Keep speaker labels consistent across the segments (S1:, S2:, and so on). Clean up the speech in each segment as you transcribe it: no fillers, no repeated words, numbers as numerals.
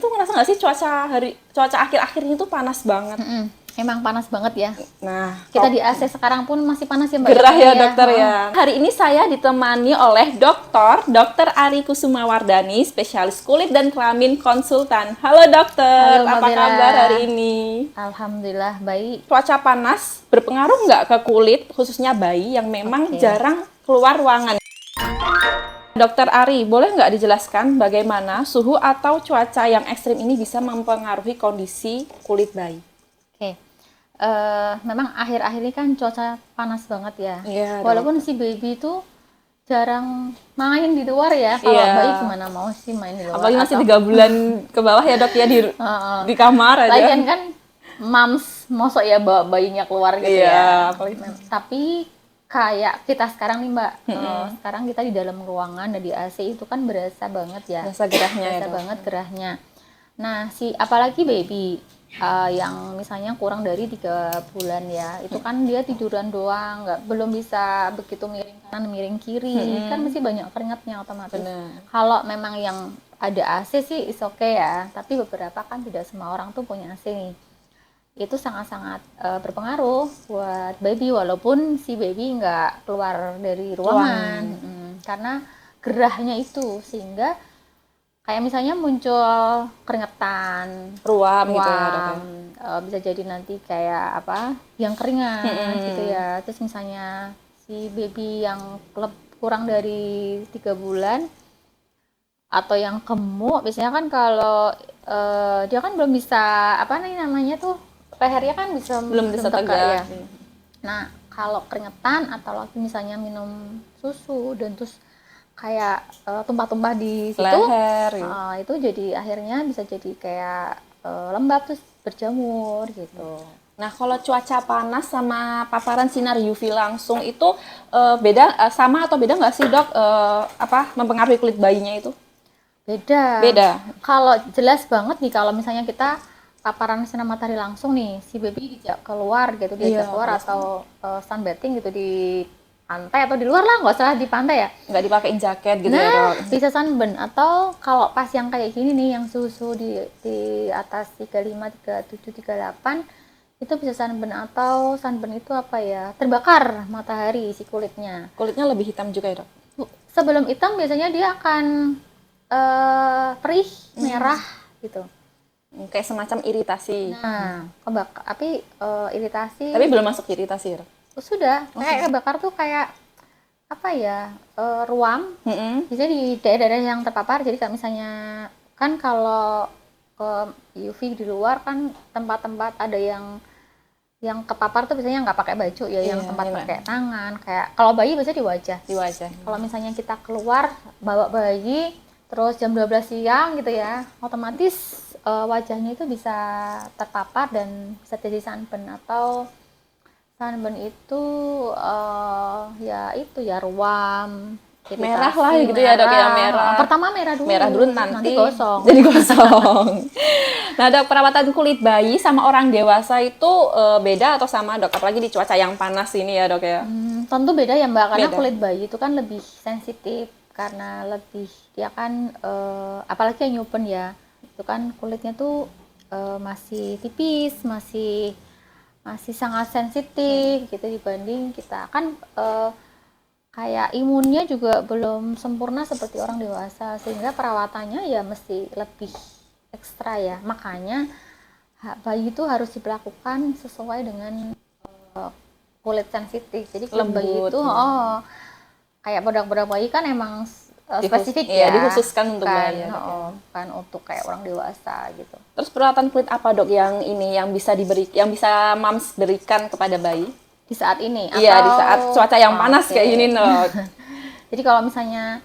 S1: Tuh ngerasa nggak sih cuaca akhir-akhir ini tuh panas banget.
S2: Emang panas banget ya.
S1: Nah,
S2: Kita di AC sekarang pun masih panas ya Mbak.
S1: gerah ya dokter ya. Hari ini saya ditemani oleh Dr. Ari Kusumawardani, spesialis kulit dan kelamin konsultan. Halo dokter,
S2: Halo, Mbak
S1: apa
S2: Bella.
S1: kabar hari ini?
S2: Alhamdulillah baik.
S1: Cuaca panas berpengaruh nggak ke kulit, khususnya bayi yang memang jarang keluar ruangan? Dokter Ari, boleh nggak dijelaskan bagaimana suhu atau cuaca yang ekstrim ini bisa mempengaruhi kondisi kulit bayi?
S2: Oke. Memang akhir-akhir ini kan cuaca panas banget ya.
S1: Iya,
S2: Walaupun si baby itu jarang main di luar ya. Kalau bayi gimana mau sih main di luar?
S1: Apalagi masih 3 bulan ke bawah ya dok ya di kamar aja.
S2: Lagian kan moms mosok ya bawa bayinya keluar gitu ya. Tapi kayak kita sekarang nih Mbak, sekarang kita di dalam ruangan dan di AC itu kan berasa banget ya.
S1: Berasa gerahnya
S2: berasa banget gerahnya. Nah, apalagi baby yang misalnya kurang dari 3 bulan ya, itu kan dia tiduran doang, belum bisa begitu miring kanan miring kiri, kan masih banyak keringatnya otomatis. Kalau memang yang ada AC sih is okay ya, tapi beberapa kan tidak semua orang tuh punya AC nih. Itu sangat-sangat berpengaruh buat baby, walaupun si baby nggak keluar dari ruangan. Karena gerahnya itu, sehingga kayak misalnya muncul keringetan,
S1: ruam gitu ya dok ya.
S2: Bisa jadi nanti kayak apa yang keringat gitu ya. Terus misalnya si baby yang kurang dari 3 bulan atau yang gemuk, biasanya kan kalau dia kan belum bisa apa namanya tuh, lehernya kan belum bisa tegak ya. Nah, kalau keringetan atau lagi misalnya minum susu dan terus kayak tumpah-tumpah di situ,
S1: leher
S2: itu jadi akhirnya bisa jadi kayak lembab terus berjamur gitu.
S1: Nah, kalau cuaca panas sama paparan sinar UV langsung itu beda, sama atau beda nggak sih dok? Mempengaruhi kulit bayinya itu?
S2: Beda. Kalau jelas banget nih, kalau misalnya kita paparan sinar matahari langsung nih, si baby diajak keluar gitu, keluar atau sunbathing gitu di pantai atau di luar lah, nggak usah di pantai ya,
S1: nggak dipakein jaket gitu ya dok.
S2: Bisa sunburn. Atau kalau pas yang kayak gini nih, yang suhu di atas 35, 37, 38, itu bisa sunburn. Atau sunburn itu apa ya, terbakar matahari si kulitnya
S1: lebih hitam juga ya dok?
S2: Sebelum hitam biasanya dia akan perih merah gitu,
S1: kayak semacam iritasi.
S2: Nah, iritasi
S1: tapi belum masuk iritasi ya dok?
S2: Sudah, kayak kebakar tuh kayak apa ya, ruam, bisa di daerah-daerah yang terpapar. Jadi kalau misalnya kan kalau ke UV di luar kan tempat-tempat ada yang kepapar tuh biasanya nggak pakai baju ya, yang tempat pakai tangan, kayak kalau bayi biasanya di wajah. Kalau misalnya kita keluar bawa bayi terus jam 12 siang gitu ya, otomatis wajahnya itu bisa terpapar dan bisa jadi sunburn. Atau sunburn itu ruam, iritasi,
S1: merah lah gitu ya dok ya, merah.
S2: Pertama merah dulu nanti gosong.
S1: Jadi gosong. Nah dok, perawatan kulit bayi sama orang dewasa itu beda atau sama dok? Apalagi di cuaca yang panas ini ya dok ya?
S2: Tentu beda ya Mbak, karena kulit bayi itu kan lebih sensitif, karena dia kan apalagi yang newborn ya, itu kan kulitnya tuh masih tipis, masih sangat sensitif gitu dibanding kita kan kayak imunnya juga belum sempurna seperti orang dewasa, sehingga perawatannya ya mesti lebih ekstra ya. Makanya bayi itu harus diperlakukan sesuai dengan kulit sensitif. Jadi kulit bayi itu kayak produk-produk bayi kan emang spesifik ya,
S1: dikhususkan untuk bayi
S2: kan untuk kayak orang dewasa gitu.
S1: Terus perawatan kulit apa dok yang bisa moms berikan kepada bayi
S2: di saat ini?
S1: Iya, di saat cuaca yang panas kayak gini dok.
S2: Jadi kalau misalnya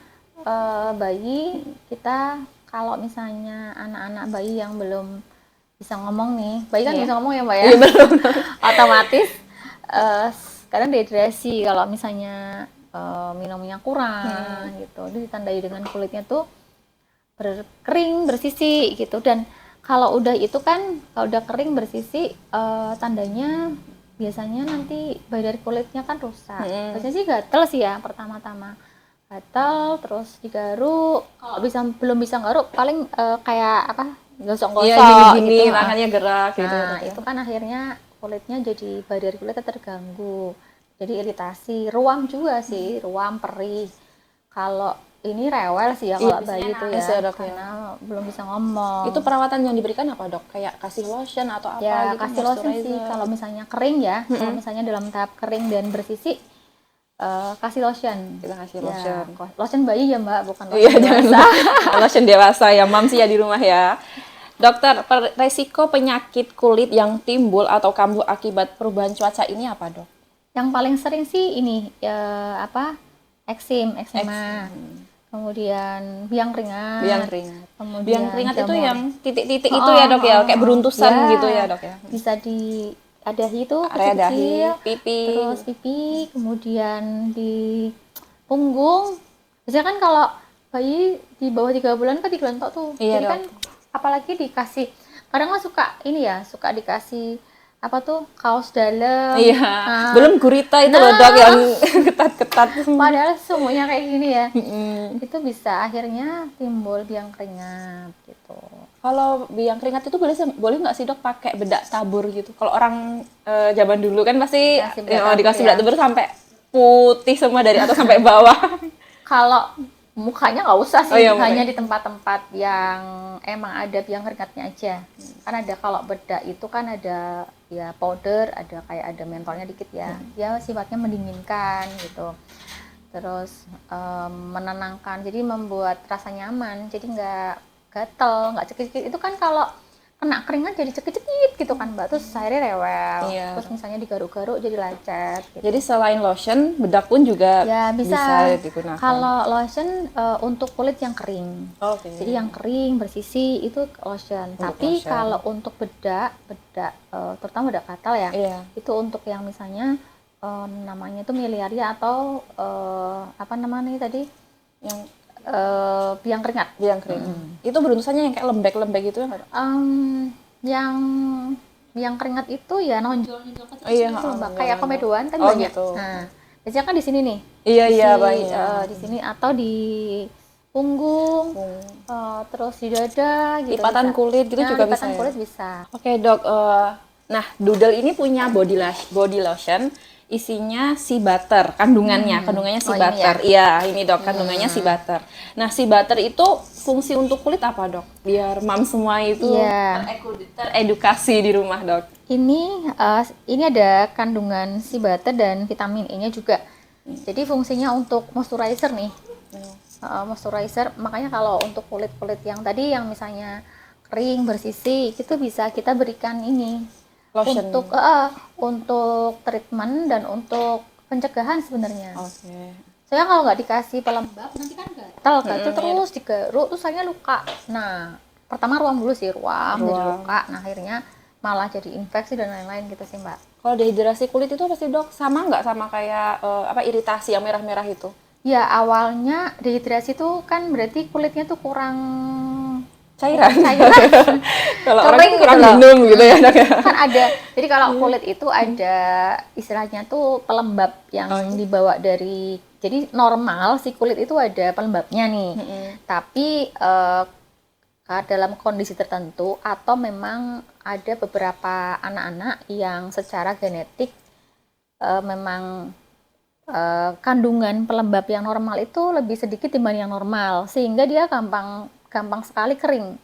S2: bayi kita, kalau misalnya anak-anak bayi yang belum bisa ngomong nih, bayi kan bisa ngomong ya Mbak ya?
S1: Iya, betul.
S2: Otomatis kadang dehidrasi kalau misalnya minumnya kurang gitu. Itu ditandai dengan kulitnya tuh berkering, bersisi gitu. Dan kalau udah itu kan, kalau udah kering bersisi, tandanya biasanya nanti bayi dari kulitnya kan rusak. Biasanya sih gatel sih ya pertama-tama. Gatel terus digaruk. Kalau belum bisa garuk paling kayak gosok-gosok
S1: Iya, gini-gini,
S2: gitu.
S1: tangannya gerak gitu.
S2: Nah,
S1: Dok, ya.
S2: itu kan akhirnya kulitnya jadi barrier kulitnya terganggu. Jadi iritasi, ruam juga sih, ruam, perih. Kalau ini rewel sih ya kalau bayi itu
S1: nangis
S2: ya,
S1: ya, Dok, ya.
S2: karena belum bisa ngomong.
S1: Itu perawatan yang diberikan apa, Dok? Kayak kasih lotion atau apa
S2: Ya,
S1: gitu,
S2: kasih lotion sih
S1: moisturizer?
S2: kalau misalnya kering ya. Kalau misalnya dalam tahap kering dan bersisi kasih lotion.
S1: Kita kasih
S2: Ya,
S1: lotion.
S2: lotion bayi ya, Mbak, bukan lotion
S1: Iya,
S2: dewasa.
S1: jangan lotion dewasa ya, Mams ya di rumah ya. Dokter, resiko penyakit kulit yang timbul atau kambuh akibat perubahan cuaca ini apa, Dok?
S2: Yang paling sering sih ini apa? Eksema. Kemudian biang keringat.
S1: Biang keringat.
S2: Kemudian
S1: Biang keringat itu
S2: jamur.
S1: yang titik-titik itu ya, Dok ya, kayak beruntusan
S2: Ya,
S1: gitu ya, Dok ya.
S2: Bisa di dahi itu
S1: Area dahi,
S2: kecil-kecil,
S1: pipi.
S2: terus pipi, kemudian di punggung. Biasanya kan kalau bayi di bawah 3 bulan kan digelentok tuh.
S1: Iya,
S2: Jadi
S1: Dok.
S2: kan apalagi dikasih, kadang kan suka ini ya, suka dikasih apa tuh kaos dalam.
S1: Iya.
S2: Nah,
S1: Belum gurita itu loh, Dok, yang ketat-ketat.
S2: padahal semuanya kayak gini ya.
S1: Mm-mm.
S2: Itu bisa akhirnya timbul biang keringat gitu.
S1: Kalau biang keringat itu boleh nggak sih, Dok, pakai bedak tabur gitu? Kalau orang zaman dulu kan pasti
S2: Dikasih bedak tabur
S1: dikasih
S2: ya.
S1: bedak tabur sampai putih semua dari atas sampai bawah.
S2: Kalau mukanya nggak usah sih,
S1: Oh iya,
S2: hanya
S1: mukanya.
S2: di tempat-tempat yang emang ada biang keringatnya aja. Kan ada kalau bedak itu kan ada ya powder, ada kayak ada mentolnya dikit ya. Ya sifatnya mendinginkan gitu. Terus menenangkan, jadi membuat rasa nyaman, jadi nggak gatel, nggak cekik-cekik. Itu kan kalau kena keringat jadi cekik-cekik gitu kan, Mbak. Terus akhirnya rewel.
S1: Iya.
S2: Terus misalnya digaruk-garuk jadi lecet gitu.
S1: Jadi selain lotion, bedak pun juga
S2: Ya bisa,
S1: digunakan.
S2: kalau lotion untuk kulit yang kering.
S1: Oke.
S2: Jadi yang kering bersisi itu lotion. Tapi
S1: lotion.
S2: kalau untuk bedak terutama bedak katal ya,
S1: Iya.
S2: itu untuk yang misalnya namanya itu miliaria atau apa namanya tadi
S1: Yang
S2: biang keringat.
S1: biang keringat. Itu beruntusannya yang kayak lembek-lembek gitu ya, nggak, Dok?
S2: Yang biang keringat itu ya nonjol kecil
S1: Oh, iya,
S2: gitu, Mbak.
S1: iya,
S2: Kayak
S1: iya.
S2: komedoan kan
S1: Oh,
S2: banyak.
S1: gitu.
S2: Nah, biasanya kan di sini nih.
S1: Iya, iya,
S2: Di-
S1: banyak.
S2: di sini atau di punggung, terus di dada gitu.
S1: Lipatan
S2: bisa.
S1: kulit gitu
S2: Nah,
S1: juga
S2: lipatan
S1: bisa ya?
S2: kulit bisa.
S1: Oke, Dok. Nah, Doodle ini punya body lotion, isinya sea butter, kandungannya sea
S2: Oh, ini
S1: butter. Iya, ini, Dok, kandungannya sea butter. Nah, sea butter itu fungsi untuk kulit apa, Dok? Biar mam semua itu
S2: Iya.
S1: teredukasi di rumah, Dok.
S2: Ini ada kandungan sea butter dan vitamin E-nya juga. Jadi fungsinya untuk moisturizer nih. Moisturizer, makanya kalau untuk kulit-kulit yang tadi yang misalnya kering bersisi itu bisa kita berikan ini
S1: Lotion.
S2: untuk treatment dan untuk pencegahan sebenarnya.
S1: Oke.
S2: Soalnya kalau nggak dikasih pelembab nanti kan gatal terus digaruk terus akhirnya luka. Nah, pertama ruam dulu sih, ruam jadi luka. Nah, akhirnya malah jadi infeksi dan lain-lain gitu sih, Mbak.
S1: Kalau dehidrasi kulit itu pasti, Dok, sama nggak sama kayak iritasi yang merah-merah itu?
S2: Ya, awalnya dehidrasi itu kan berarti kulitnya tuh kurang
S1: Cairan. Kalau orang
S2: kering
S1: tuh kurang
S2: gitu loh.
S1: minum gitu ya, Dok ya.
S2: Kan ada, jadi kalau kulit itu ada istilahnya tuh pelembab yang dibawa dari, jadi normal si kulit itu ada pelembabnya nih. Tapi dalam kondisi tertentu atau memang ada beberapa anak-anak yang secara genetik memang kandungan pelembab yang normal itu lebih sedikit dibanding yang normal, sehingga dia gampang sekali kering,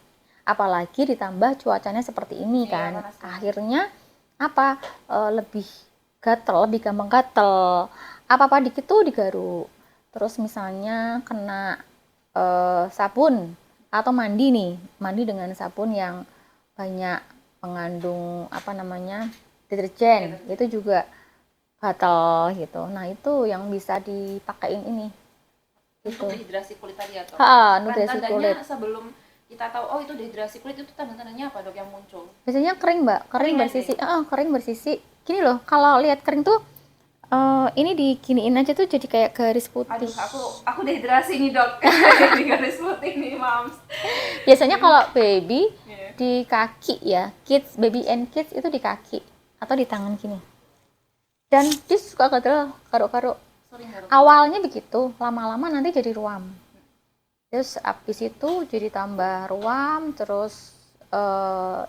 S2: apalagi ditambah cuacanya seperti ini kan. Akhirnya apa, lebih gatel, lebih gampang gatel, apa-apa dikit tuh digaruk. Terus misalnya kena sabun atau mandi dengan sabun yang banyak mengandung apa namanya deterjen, itu juga gatal gitu. Nah, itu yang bisa dipakein ini. Gitu.
S1: Dehidrasi kulit tadi atau?
S2: Nutrisi kulit.
S1: Sebelum kita tahu oh itu dehidrasi kulit itu tanda-tandanya apa, Dok, yang muncul?
S2: Biasanya kering, Mbak. Kering bersisi. Kering bersisi. Gini loh, kalau lihat kering tuh ini diginiin aja tuh jadi kayak garis putih.
S1: Aduh, aku dehidrasi nih, Dok. Di garis putih nih, Mams.
S2: Biasanya kalau baby di kaki ya, kids, baby and kids itu di kaki atau di tangan gini. Dan dia suka gatel, garuk-garuk. Awalnya begitu, lama-lama nanti jadi ruam. Terus habis itu jadi tambah ruam, terus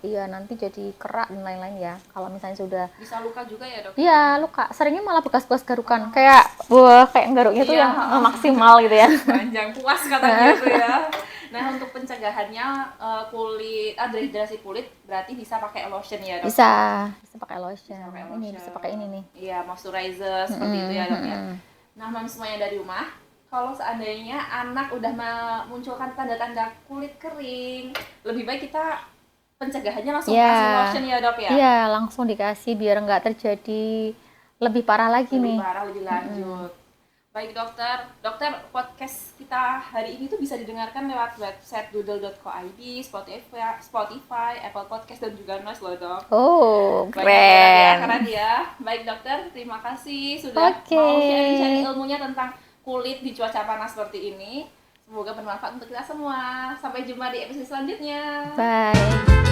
S2: iya nanti jadi kerak dan lain-lain ya. Kalau misalnya sudah
S1: Bisa luka juga ya, Dok?
S2: iya luka, seringnya malah bekas-bekas garukan. Kayak wah, kayak garuknya tuh
S1: Iya,
S2: yang maksimal gitu ya.
S1: Panjang puas katanya gitu ya. Nah, untuk pencegahannya kulit dehidrasi kulit berarti bisa pakai lotion ya, Dok?
S2: Bisa pakai lotion.
S1: Bisa pakai
S2: Ini
S1: lotion.
S2: bisa pakai ini nih.
S1: Iya, moisturizer seperti itu ya, Dok ya. Nah, mami semuanya dari rumah, kalau seandainya anak udah memunculkan tanda-tanda kulit kering, lebih baik kita pencegahannya langsung
S2: Iya.
S1: kasih lotion ya, Dok ya?
S2: Iya, langsung dikasih biar nggak terjadi lebih parah lagi
S1: Lebih
S2: nih.
S1: parah, lebih lanjut. Baik dokter, podcast kita hari ini tuh bisa didengarkan lewat website doodle.co.id, Spotify, Apple Podcast dan juga Noise loh, Dok.
S2: Oh,
S1: Banyak ya,
S2: keren.
S1: keren ya. Baik dokter, terima kasih sudah
S2: Oke.
S1: mau sharing-sharing ilmunya tentang kulit di cuaca panas seperti ini. Semoga bermanfaat untuk kita semua. Sampai jumpa di episode selanjutnya.
S2: Bye.